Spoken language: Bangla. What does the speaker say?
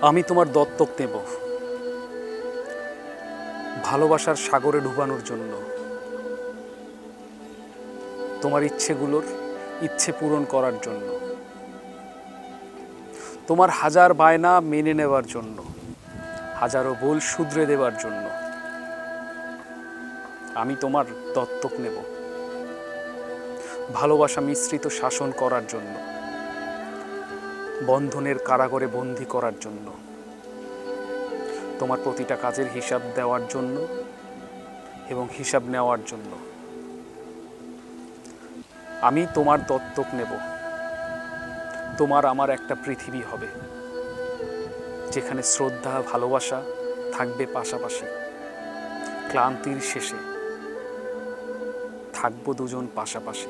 আমি তোমার দত্তক নেব ভালোবাসার সাগরে ডুবানোর জন্য, তোমার ইচ্ছেগুলোর ইচ্ছে পূরণ করার জন্য, তোমার হাজার বায়না মেনে নেওয়ার জন্য, হাজারো ভুল শুধরে দেওয়ার জন্য আমি তোমার দত্তক নেব ভালোবাসা মিশ্রিত শাসন করার জন্য, বন্ধনের কারাগারে বন্দী করার জন্য, তোমার প্রতিটা কাজের হিসাব দেওয়ার জন্য এবং হিসাব নেওয়ার জন্য আমি তোমার দত্তক নেব। তোমার আমার একটা পৃথিবী হবে যেখানে শ্রদ্ধা ভালোবাসা থাকবে পাশাপাশি। ক্লান্তির শেষে থাকবো দুজন পাশাপাশি।